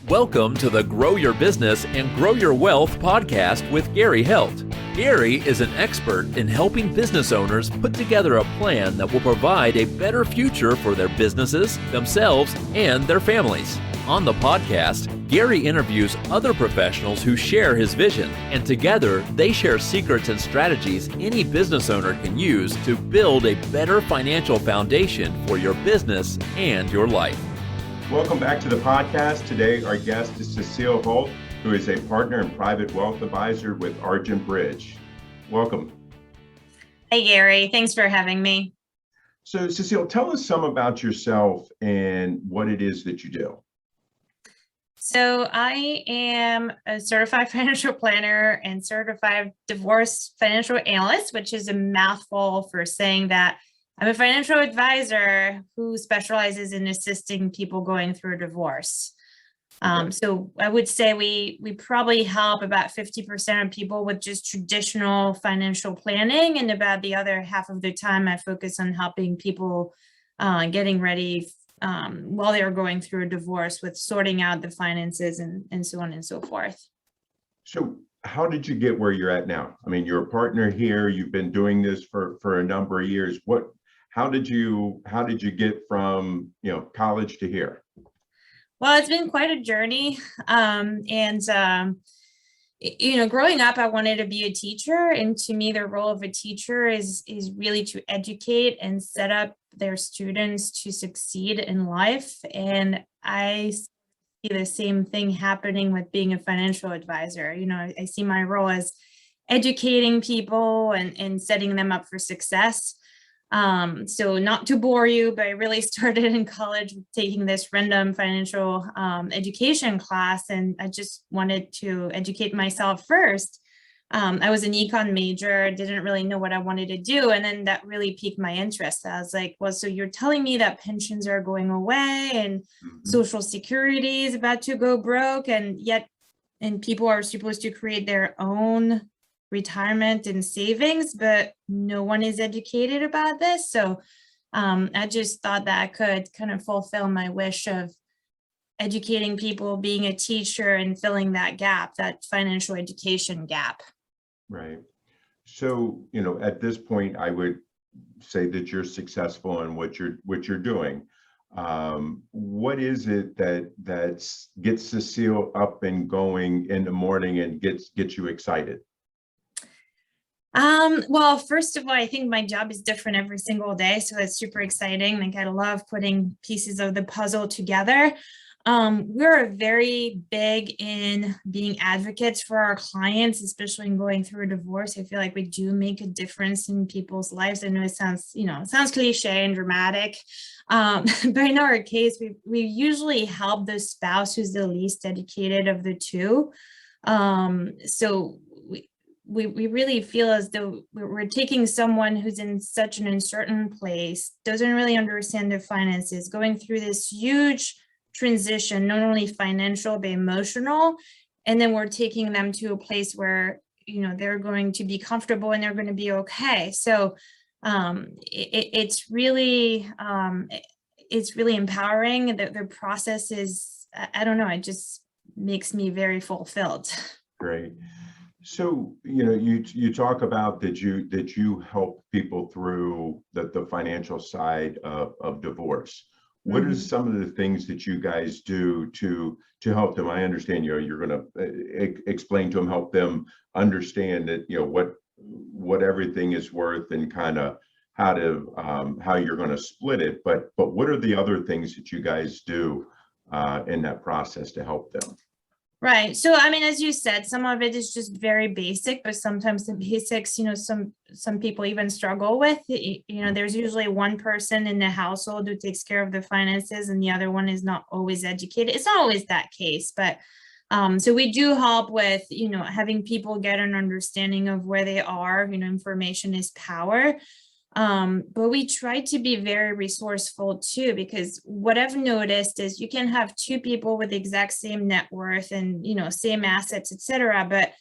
Welcome to the Grow Your Business and Grow Your Wealth podcast with Gary Heldt. Gary is an expert in helping business owners put together a plan that will provide a better future for their businesses, themselves, and their families. On the podcast, Gary interviews other professionals who share his vision, and together they share secrets and strategies any business owner can use to build a better financial foundation for your business and your life. Welcome back to the podcast. Today, our guest is Cecile Hult, who is a partner and private wealth advisor with Argent Bridge. Welcome. Hey, Gary. Thanks for having me. So, Cecile, tell us some about yourself and what it is that you do. So I am a certified financial planner and certified divorce financial analyst, which is a mouthful for saying that I'm a financial advisor who specializes in assisting people going through a divorce. So I would say we probably help about 50% of people with just traditional financial planning, and about the other half of the time I focus on helping people getting ready while they're going through a divorce with sorting out the finances and so on and so forth. So how did you get where you're at now? I mean, you're a partner here. You've been doing this for a number of years. How did you get from college to here? Well, it's been quite a journey. Growing up, I wanted to be a teacher. And to me, the role of a teacher is really to educate and set up their students to succeed in life. And I see the same thing happening with being a financial advisor. I see my role as educating people and setting them up for success. So not to bore you, but I really started in college taking this random financial education class, and I just wanted to educate myself first. I was an econ major, didn't really know what I wanted to do, and then that really piqued my interest. I was like, well, so you're telling me that pensions are going away and Social Security is about to go broke, and people are supposed to create their own retirement and savings, but no one is educated about this. So I just thought that I could kind of fulfill my wish of educating people, being a teacher, and filling that gap, that financial education gap. Right. So, at this point, I would say that you're successful in what you're doing. What is it that gets Cecile up and going in the morning and gets you excited? Well, first of all, I think my job is different every single day, so it's super exciting. Like, I love putting pieces of the puzzle together. We're very big in being advocates for our clients, especially in going through a divorce. I feel like we do make a difference in people's lives. I know it sounds cliche and dramatic, but in our case, we usually help the spouse who's the least educated of the two. So we really feel as though we're taking someone who's in such an uncertain place, doesn't really understand their finances, going through this huge transition, not only financial, but emotional. And then we're taking them to a place where, they're going to be comfortable and they're going to be okay. So it's really empowering. The process is, I don't know, it just makes me very fulfilled. Great. So, you talk about that you help people through the financial side of divorce. What are some of the things that you guys do to help them? I understand you're going to explain to them, help them understand that what everything is worth and kind of how you're going to split it. But what are the other things that you guys do in that process to help them? Right. So, I mean, as you said, some of it is just very basic, but sometimes the basics, some people even struggle with. There's usually one person in the household who takes care of the finances and the other one is not always educated. It's not always that case, but so we do help with, having people get an understanding of where they are. Information is power. But we try to be very resourceful too, because what I've noticed is you can have two people with the exact same net worth and, same assets, et cetera, but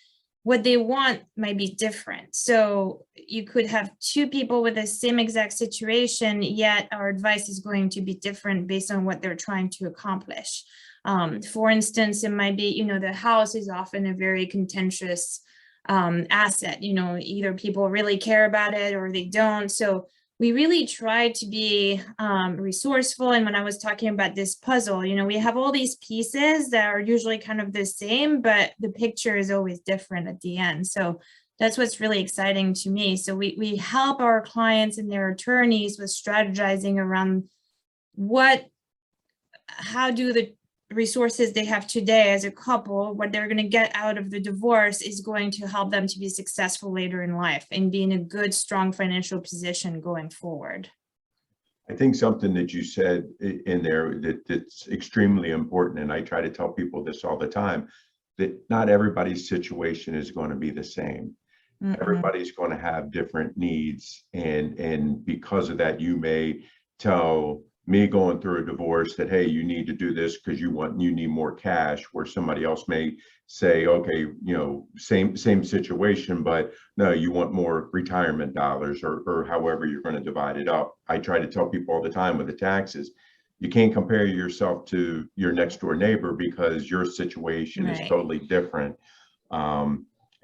what they want might be different. So you could have two people with the same exact situation, yet our advice is going to be different based on what they're trying to accomplish. For instance, it might be, the house is often a very contentious asset. Either people really care about it or they don't. So we really try to be resourceful. And when I was talking about this puzzle, we have all these pieces that are usually kind of the same, but the picture is always different at the end. So that's what's really exciting to me. So we help our clients and their attorneys with strategizing around how do the resources they have today as a couple, what they're going to get out of the divorce is going to help them to be successful later in life and be in a good, strong financial position going forward. I think something that you said in there that's extremely important, and I try to tell people this all the time, that not everybody's situation is going to be the same. Everybody's going to have different needs, and because of that, you may tell me going through a divorce that, hey, you need to do this because you need more cash, where somebody else may say, okay, same situation, but no, you want more retirement dollars, or however you're going to divide it up. I try to tell people all the time with the taxes, you can't compare yourself to your next door neighbor because your situation is totally different.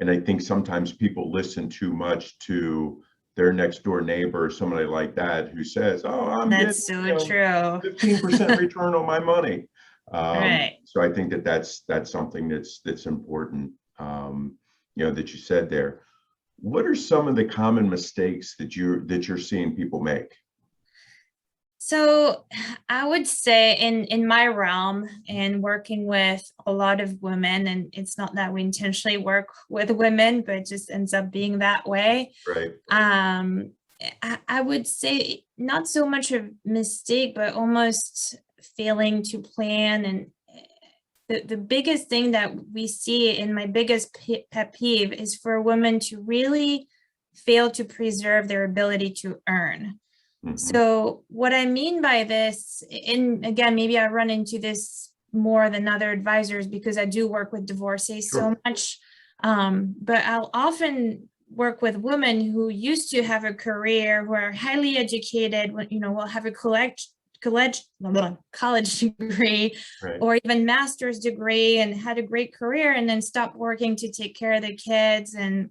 And I think sometimes people listen too much to their next door neighbor or somebody like that who says, oh, I'm That's getting so true. 15% return on my money. Right. So I think that's something that's important, that you said there. What are some of the common mistakes that you're seeing people make? So I would say in my realm and working with a lot of women, and it's not that we intentionally work with women, but it just ends up being that way. Right. I would say not so much a mistake, but almost failing to plan. And the biggest thing that we see, in my biggest pet peeve, is for women to really fail to preserve their ability to earn. So what I mean by this, and again, maybe I run into this more than other advisors because I do work with divorcees so much, but I'll often work with women who used to have a career, who are highly educated, will have a college degree, or even master's degree, and had a great career, and then stopped working to take care of the kids and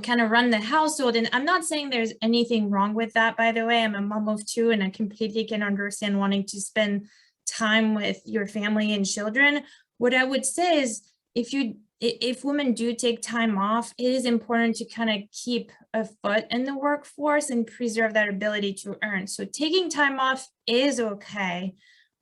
kind of run the household. And I'm not saying there's anything wrong with that, by the way. I'm a mom of two, and I completely can understand wanting to spend time with your family and children. What I would say is, if women do take time off, it is important to kind of keep a foot in the workforce and preserve that ability to earn. So taking time off is okay,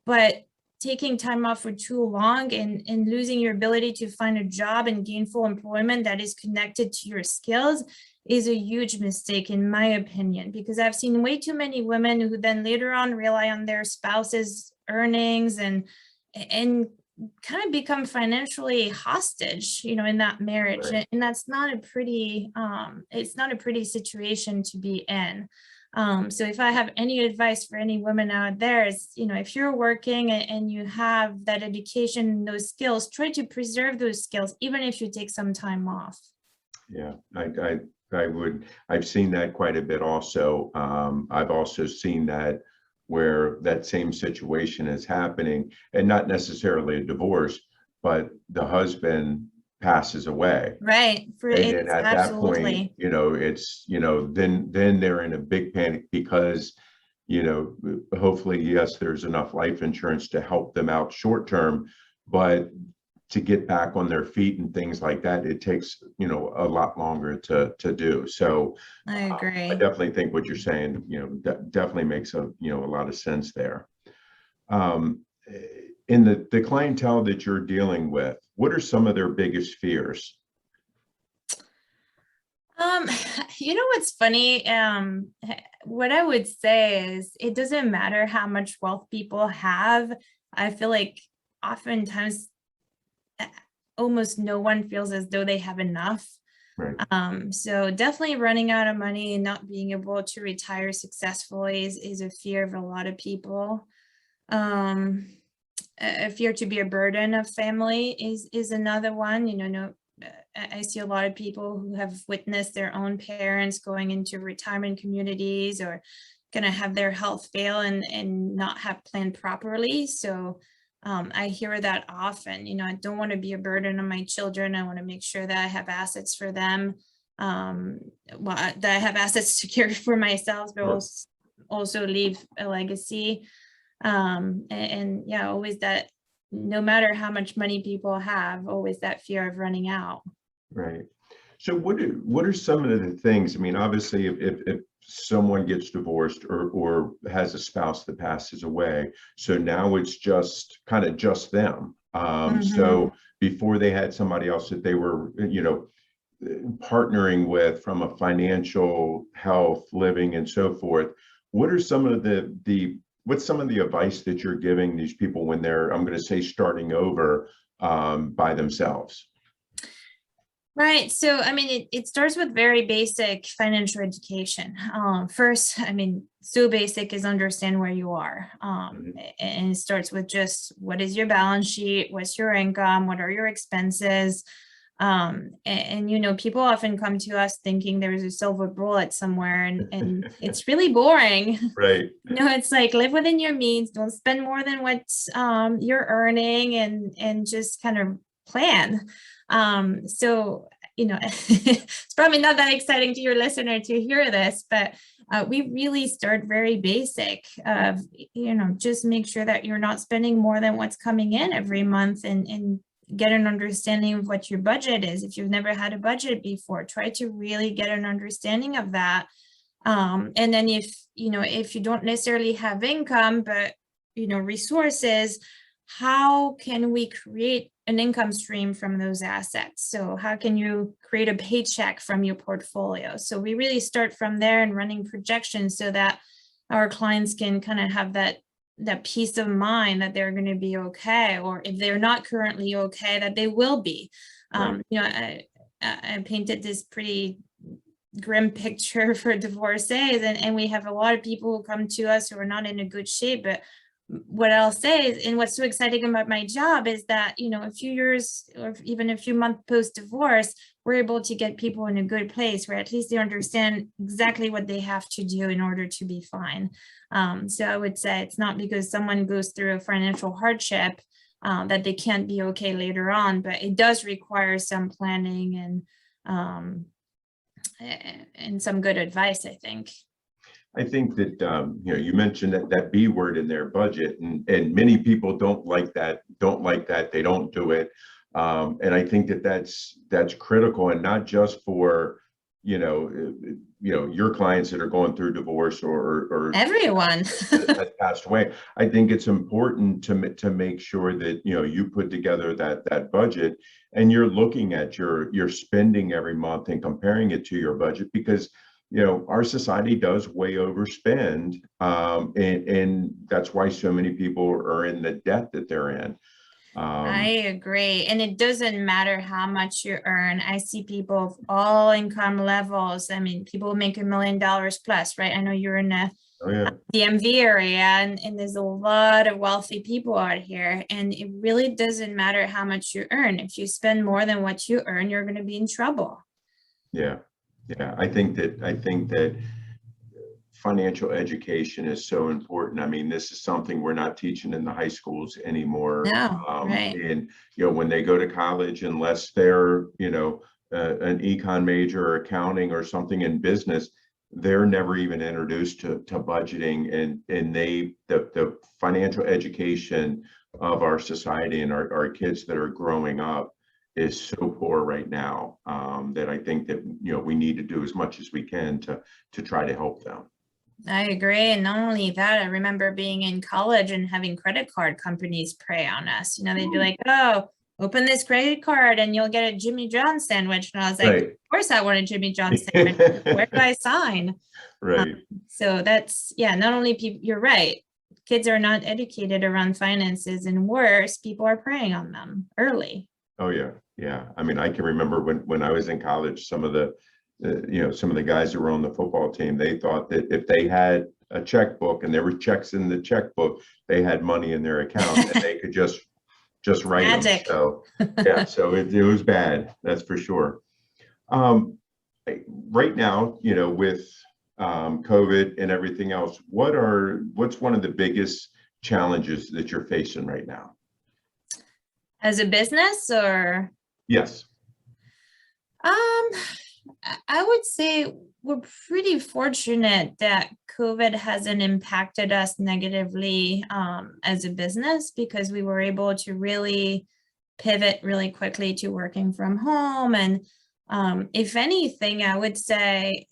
but taking time off for too long and losing your ability to find a job and gainful employment that is connected to your skills is a huge mistake, in my opinion, because I've seen way too many women who then later on rely on their spouse's earnings and kind of become financially hostage, in that marriage. And that's not a pretty, it's not a pretty situation to be in. So if I have any advice for any women out there, is, if you're working and you have that education and those skills, try to preserve those skills, even if you take some time off. Yeah, I've seen that quite a bit also. I've also seen that where that same situation is happening, and not necessarily a divorce, but the husband passes away. Right. And then at that point, it's, then they're in a big panic because, hopefully, yes, there's enough life insurance to help them out short term, but to get back on their feet and things like that, it takes, a lot longer to do. So I agree. I definitely think what you're saying, definitely makes a lot of sense there. In the clientele that you're dealing with, what are some of their biggest fears? What's funny? What I would say is, it doesn't matter how much wealth people have. I feel like oftentimes almost no one feels as though they have enough. Right. So definitely running out of money and not being able to retire successfully is a fear of a lot of people. A fear to be a burden of family is another one. I see a lot of people who have witnessed their own parents going into retirement communities, or going to have their health fail and not have planned properly. So I hear that often. I don't want to be a burden on my children. I want to make sure that I have assets for them, that I have assets to care for myself, but Sure. also leave a legacy. And yeah, always that, no matter how much money people have, always that fear of running out. Right. So what are some of the things? I mean, obviously, if someone gets divorced or has a spouse that passes away, so now it's just kind of just them. So before they had somebody else that they were, partnering with from a financial, health, living, and so forth. What are some of what's some of the advice that you're giving these people when they're, I'm going to say, starting over by themselves? Right. So, I mean, it starts with very basic financial education. First, I mean, so basic is understand where you are. And it starts with just what is your balance sheet? What's your income? What are your expenses? And people often come to us thinking there is a silver bullet somewhere, and it's really boring. Right. It's like, live within your means, don't spend more than what you're earning, and just kind of plan. So, it's probably not that exciting to your listener to hear this, but we really start very basic of, just make sure that you're not spending more than what's coming in every month, and get an understanding of what your budget is. If you've never had a budget before, try to really get an understanding of that. And then if you don't necessarily have income, but, resources, how can we create an income stream from those assets? So how can you create a paycheck from your portfolio? So we really start from there and running projections so that our clients can kind of have that peace of mind that they're going to be okay, or if they're not currently okay, that they will be. Right. I painted this pretty grim picture for divorcees, and we have a lot of people who come to us who are not in a good shape. But what I'll say is, and what's so exciting about my job is that, a few years or even a few months post-divorce, we're able to get people in a good place where at least they understand exactly what they have to do in order to be fine. So I would say it's not because someone goes through a financial hardship that they can't be okay later on, but it does require some planning and some good advice, I think. I think that you mentioned that B word in their budget, and many people don't like that. They don't do it, and I think that's critical, and not just for your clients that are going through divorce or everyone that passed away. I think it's important to make sure that you put together that budget, and you're looking at your spending every month and comparing it to your budget, because our society does way overspend, and that's why so many people are in the debt that they're in. I agree. And it doesn't matter how much you earn. I see people of all income levels. I mean, people make $1 million plus, right? I know you're in the DMV area, and there's a lot of wealthy people out here. And it really doesn't matter how much you earn. If you spend more than what you earn, you're going to be in trouble. Yeah. Yeah, I think that financial education is so important. I mean, this is something we're not teaching in the high schools anymore. No, right. And when they go to college, unless they're an econ major or accounting or something in business, they're never even introduced to budgeting, and the financial education of our society and our kids that are growing up is so poor right now, that I think that we need to do as much as we can to try to help them. I agree. And not only that, I remember being in college and having credit card companies prey on us. They'd be like, oh, open this credit card and you'll get a Jimmy John's sandwich. And I was like, Right. Of course I want a Jimmy John's sandwich. Where do I sign? Right. So that's, not only people, you're right. Kids are not educated around finances, and worse, people are preying on them early. Oh yeah. Yeah. I mean, I can remember when I was in college, some of the guys that were on the football team, they thought that if they had a checkbook and there were checks in the checkbook, they had money in their account and they could just write Magic. them. So yeah, so it was bad, that's for sure. Right now, with COVID and everything else, what's one of the biggest challenges that you're facing right now? As a business or? Yes. I would say we're pretty fortunate that COVID hasn't impacted us negatively as a business, because we were able to really pivot really quickly to working from home. And if anything, I would say,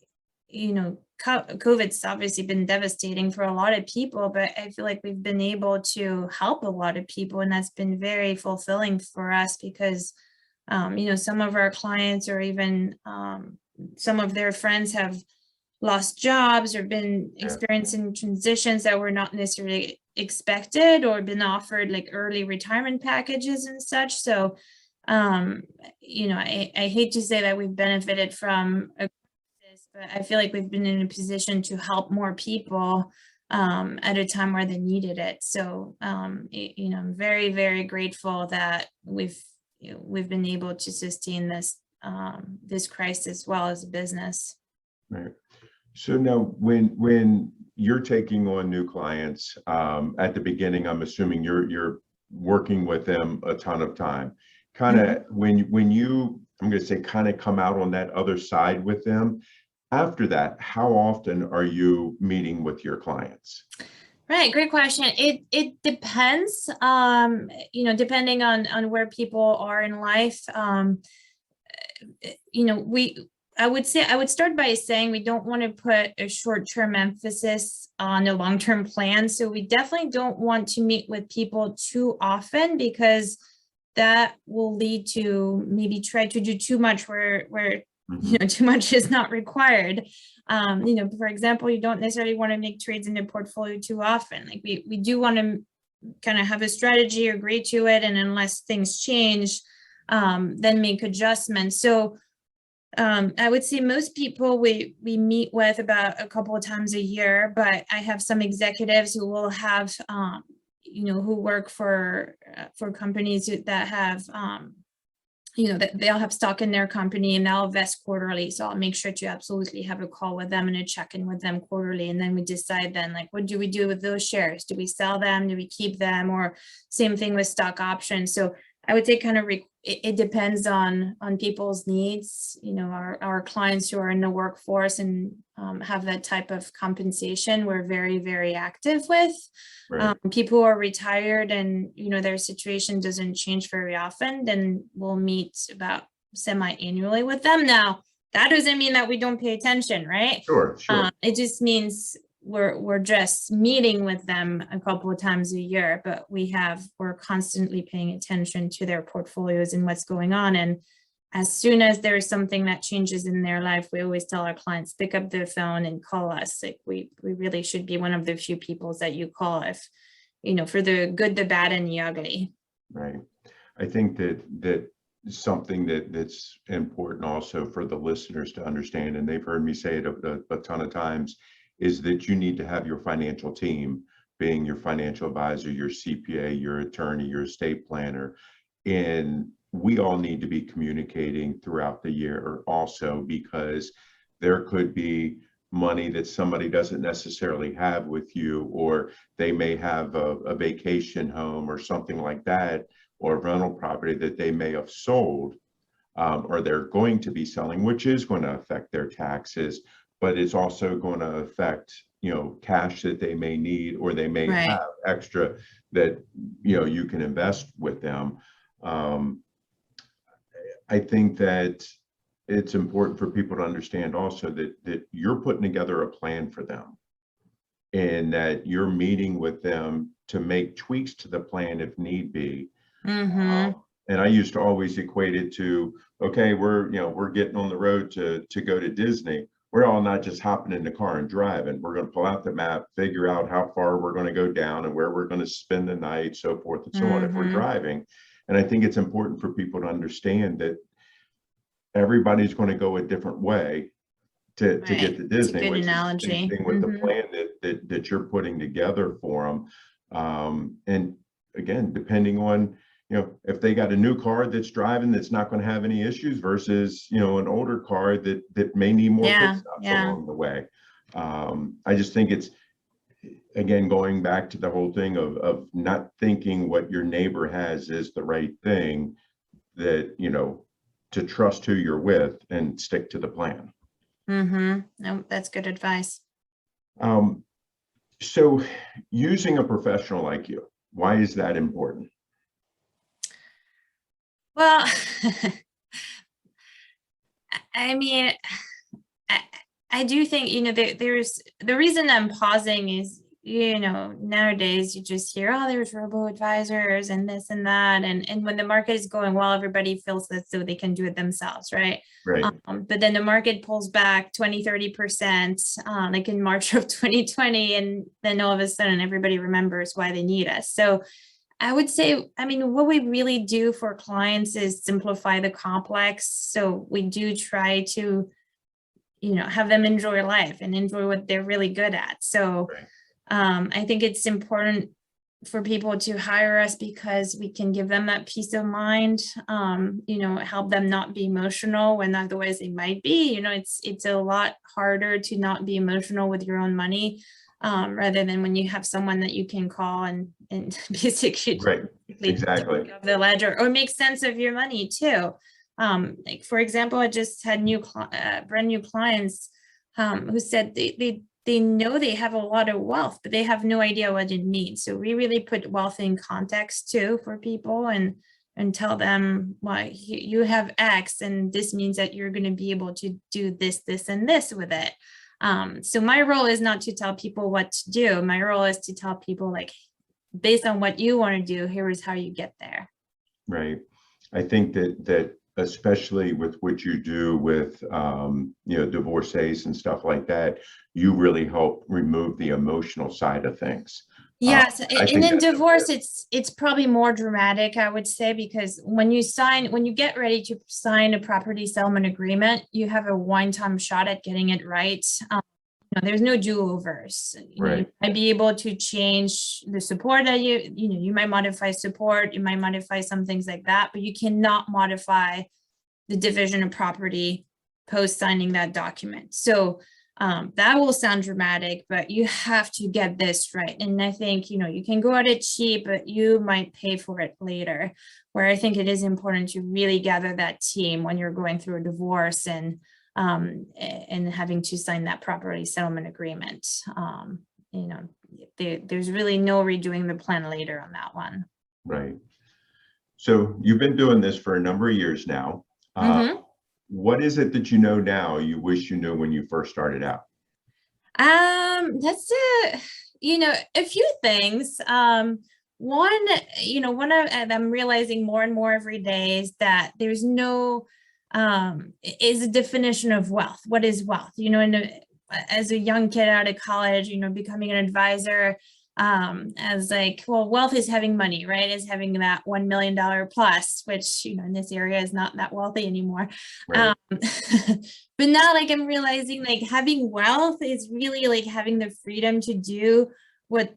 COVID's obviously been devastating for a lot of people, but I feel like we've been able to help a lot of people, and that's been very fulfilling for us, because some of our clients, or even some of their friends, have lost jobs or been experiencing transitions that were not necessarily expected, or been offered like early retirement packages and such. So, I hate to say that we've benefited from a crisis, but I feel like we've been in a position to help more people at a time where they needed it. So, I'm very, very grateful that we've been able to sustain this crisis well as a business. Right. So now, when you're taking on new clients, at the beginning, I'm assuming you're working with them a ton of time. Kind of when you, I'm going to say, kind of come out on that other side with them. After that, how often are you meeting with your clients? Right, great question. It depends, depending on where people are in life. I would start by saying we don't want to put a short-term emphasis on a long-term plan. So we definitely don't want to meet with people too often, because that will lead to maybe try to do too much where too much is not required. For example, you don't necessarily want to make trades in the portfolio too often. Like we do want to kind of have a strategy, agree to it, and unless things change, then make adjustments. So I would say most people we meet with about a couple of times a year, but I have some executives who will have, who work for companies that have, that they'll have stock in their company and they'll vest quarterly. So I'll make sure to absolutely have a call with them and a check-in with them quarterly. And then we decide then, like, what do we do with those shares? Do we sell them? Do we keep them? Or same thing with stock options. So I would say kind of it depends on people's needs. Our clients who are in the workforce and have that type of compensation, we're very, very active with. Right. People who are retired and their situation doesn't change very often, then we'll meet about semi-annually with them. Now, that doesn't mean that we don't pay attention, right? Sure. It just means we're just meeting with them a couple of times a year, but we're constantly paying attention to their portfolios and what's going on. And as soon as there's something that changes in their life, we always tell our clients, pick up the phone and call us. Like we really should be one of the few people that you call if, for the good, the bad, and the ugly. Right. I think that something that's important also for the listeners to understand, and they've heard me say it a ton of times, is that you need to have your financial team, being your financial advisor, your CPA, your attorney, your estate planner. And we all need to be communicating throughout the year also, because there could be money that somebody doesn't necessarily have with you, or they may have a vacation home or something like that, or rental property that they may have sold, or they're going to be selling, which is going to affect their taxes, but it's also going to affect, cash that they may need, or they may have extra that, you can invest with them. I think that it's important for people to understand also that you're putting together a plan for them, and that you're meeting with them to make tweaks to the plan if need be. And I used to always equate it to, okay, we're getting on the road to go to Disney. We're all not just hopping in the car and driving. We're going to pull out the map, figure out how far we're going to go down and where we're going to spend the night, so forth and so on, if we're driving. And I think it's important for people to understand that everybody's going to go a different way to get to Disney. It's a good analogy. Is the same thing with the plan that you're putting together for them. And again, depending on, if they got a new car that's driving that's not going to have any issues versus, an older car that may need more pit stops along the way. I just think again, going back to the whole thing of not thinking what your neighbor has is the right thing, that, to trust who you're with and stick to the plan. No, that's good advice. So using a professional like you, why is that important? Well, I mean, I do think, there's the reason I'm pausing is, nowadays you just hear, oh, there's robo advisors and this and that. And when the market is going well, everybody feels that so they can do it themselves, right? Right. But then the market pulls back 20-30%, like in March of 2020. And then all of a sudden everybody remembers why they need us. So I would say, what we really do for clients is simplify the complex. So we do try to, have them enjoy life and enjoy what they're really good at. So I think it's important for people to hire us because we can give them that peace of mind, help them not be emotional when otherwise they might be. It's a lot harder to not be emotional with your own money, rather than when you have someone that you can call and basically Exactly the ledger or make sense of your money too. Like for example, I just had brand new clients who said they know they have a lot of wealth, but they have no idea what it means. So we really put wealth in context too for people and tell them, why you have X and this means that you're going to be able to do this, this, and this with it. So my role is not to tell people what to do. My role is to tell people, like, based on what you want to do, here is how you get there. Right. I think that especially with what you do with, divorcees and stuff like that, you really help remove the emotional side of things. Yes, and in divorce, important. it's probably more dramatic, I would say, because when you get ready to sign a property settlement agreement, you have a one-time shot at getting it right. There's no do-overs. You might be able to change the support that you might modify support, you might modify some things like that, but you cannot modify the division of property post signing that document. So that will sound dramatic, but you have to get this right. And I think, you can go at it cheap, but you might pay for it later, where I think it is important to really gather that team when you're going through a divorce and having to sign that property settlement agreement. There's really no redoing the plan later on that one. Right. So you've been doing this for a number of years now. What is it that you know now you wish you knew when you first started out? That's a few things. One, I'm realizing more and more every day is that there's no is a definition of wealth. What is wealth? As a young kid out of college, becoming an advisor, as like, well, wealth is having money, right? Is having that $1 million plus, which, in this area is not that wealthy anymore. Right. But now, like, I'm realizing, like, having wealth is really like having the freedom to do what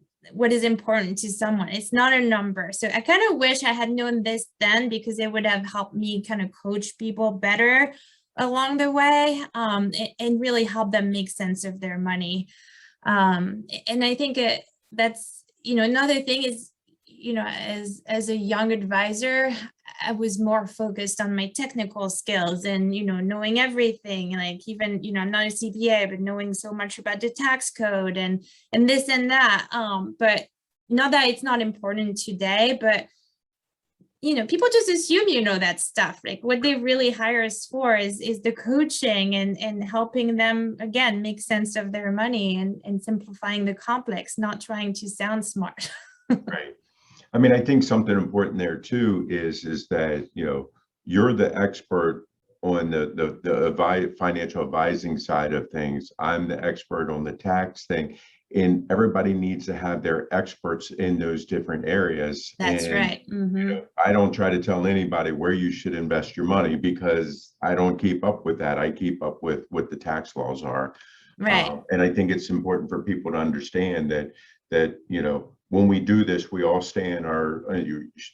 is important to someone. It's not a number. So I kind of wish I had known this then, because it would have helped me kind of coach people better along the way, and really help them make sense of their money. And I think that's, another thing is, as a young advisor, I was more focused on my technical skills and, knowing everything, like even, I'm not a CPA, but knowing so much about the tax code and this and that. But not that it's not important today, but, people just assume, that stuff. Like what they really hire us for is the coaching and helping them, again, make sense of their money and simplifying the complex, not trying to sound smart. Right. I think something important there too is that, you're the expert on the financial advising side of things. I'm the expert on the tax thing, and everybody needs to have their experts in those different areas. That's right. I don't try to tell anybody where you should invest your money because I don't keep up with that. I keep up with what the tax laws are. Right. And I think it's important for people to understand that when we do this, we all stay in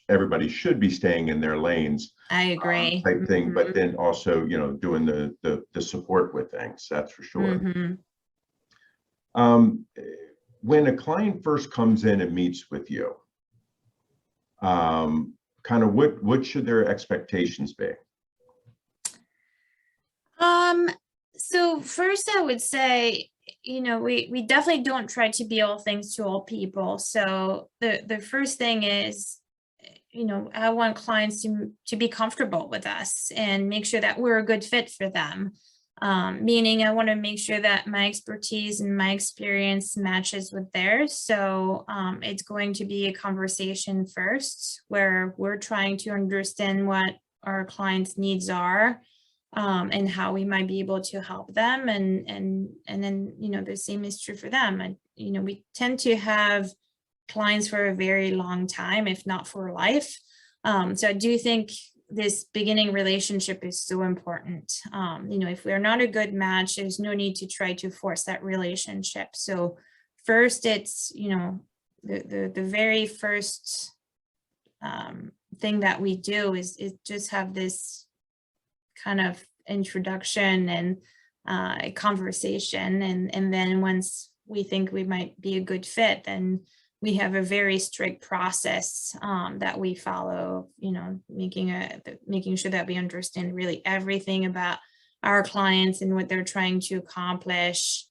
everybody should be staying in their lanes. I agree. Type thing, but then also, doing the support with things, that's for sure. when a client first comes in and meets with you, kind of what should their expectations be? So first I would say, we definitely don't try to be all things to all people. So the first thing is, I want clients to be comfortable with us and make sure that we're a good fit for them. Meaning I want to make sure that my expertise and my experience matches with theirs. So it's going to be a conversation first where we're trying to understand what our clients' needs are, and how we might be able to help them. And then, the same is true for them. And, we tend to have clients for a very long time, if not for life. So I do think this beginning relationship is so important. If we're not a good match, there's no need to try to force that relationship. So first, it's, the very first thing that we do is just have this kind of introduction and a conversation. And then once we think we might be a good fit, then we have a very strict process that we follow, making sure that we understand really everything about our clients and what they're trying to accomplish.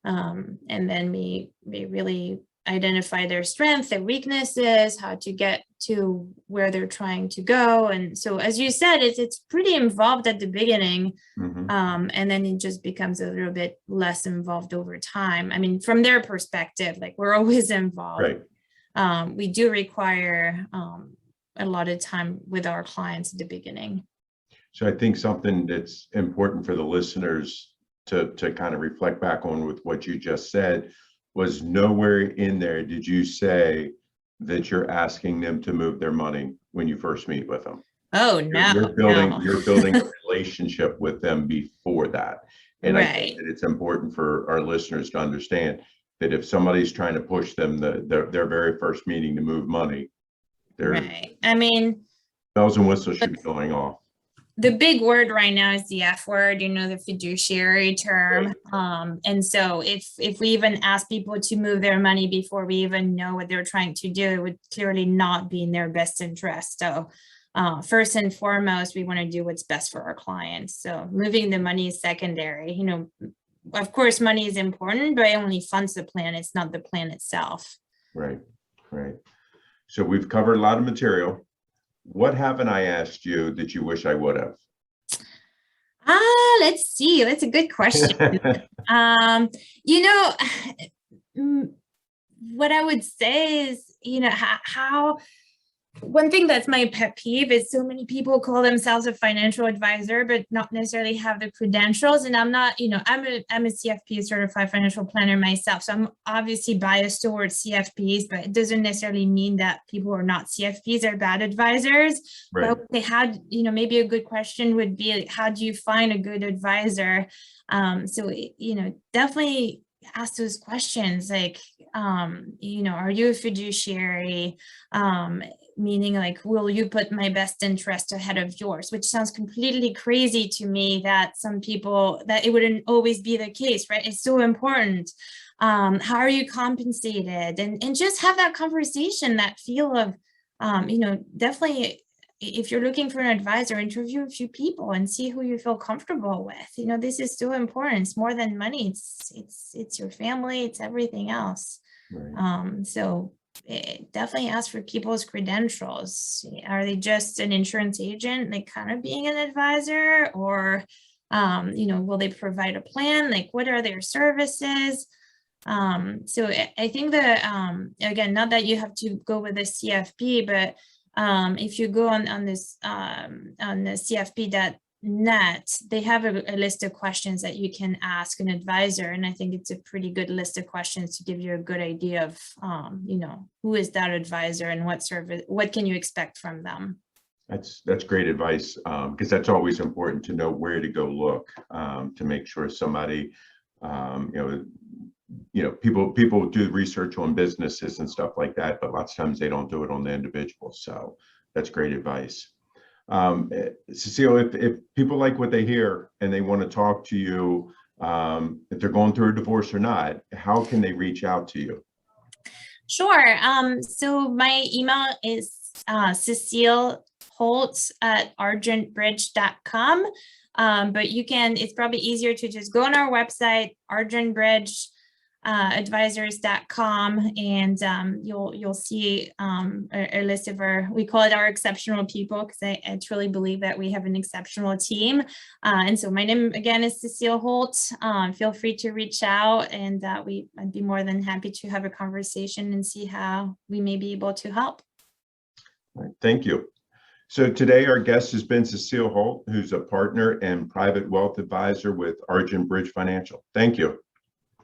And then we really identify their strengths, their weaknesses, how to get to where they're trying to go. And so, as you said, it's pretty involved at the beginning. And then it just becomes a little bit less involved over time. I mean, from their perspective, like, we're always involved. Right. We do require a lot of time with our clients at the beginning. So I think something that's important for the listeners to kind of reflect back on with what you just said was, nowhere in there did you say that you're asking them to move their money when you first meet with them. Oh, no. You're building a relationship with them before that. And right. I think that it's important for our listeners to understand that if somebody's trying to push them their very first meeting to move money, right. I mean, bells and whistles should be going off. The big word right now is the F word, the fiduciary term. And so if we even ask people to move their money before we even know what they're trying to do, it would clearly not be in their best interest. So first and foremost, we want to do what's best for our clients. So moving the money is secondary. Of course, money is important, but it only funds the plan. It's not the plan itself. Right. So we've covered a lot of material. What haven't I asked you that you wish I would have? Let's see. That's a good question. What I would say is, how one thing that's my pet peeve is so many people call themselves a financial advisor, but not necessarily have the credentials. And I'm not, I'm a CFP, certified financial planner myself. So I'm obviously biased towards CFPs, but it doesn't necessarily mean that people who are not CFPs are bad advisors. Right. But they had, maybe a good question would be, like, how do you find a good advisor? So, definitely ask those questions, like, are you a fiduciary? Meaning, like, will you put my best interest ahead of yours? Which sounds completely crazy to me, that some people, that it wouldn't always be the case, right? It's so important. How are you compensated? And just have that conversation, that feel of, definitely, if you're looking for an advisor, interview a few people and see who you feel comfortable with. This is so important. It's more than money. It's your family. It's everything else. Right. So definitely ask for people's credentials. Are they just an insurance agent, like kind of being an advisor, or, will they provide a plan? Like, what are their services? So I think that, again, not that you have to go with a CFP, but if you go on this on the CFP.net, they have a list of questions that you can ask an advisor, and I think it's a pretty good list of questions to give you a good idea of who is that advisor and what can you expect from them. That's great advice, because that's always important to know where to go look, to make sure somebody, people do research on businesses and stuff like that, but lots of times they don't do it on the individual. So that's great advice. Cecile, if people like what they hear and they want to talk to you, if they're going through a divorce or not, how can they reach out to you? Sure. So my email is Cecile Hult at argentbridge.com. But it's probably easier to just go on our website, argentbridgeadvisors.com, and you'll see a list of we call it our exceptional people, because I truly believe that we have an exceptional team. And so my name again is Cecile Hult. Feel free to reach out, and I'd be more than happy to have a conversation and see how we may be able to help. All right, thank you. So today our guest has been Cecile Hult, who's a partner and private wealth advisor with Argent Bridge Financial. Thank you.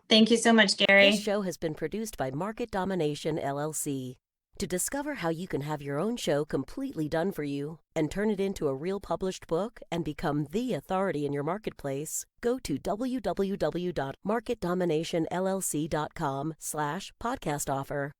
Thank you so much, Gary. This show has been produced by Market Domination, LLC. To discover how you can have your own show completely done for you and turn it into a real published book and become the authority in your marketplace, go to www.marketdominationllc.com/podcast offer.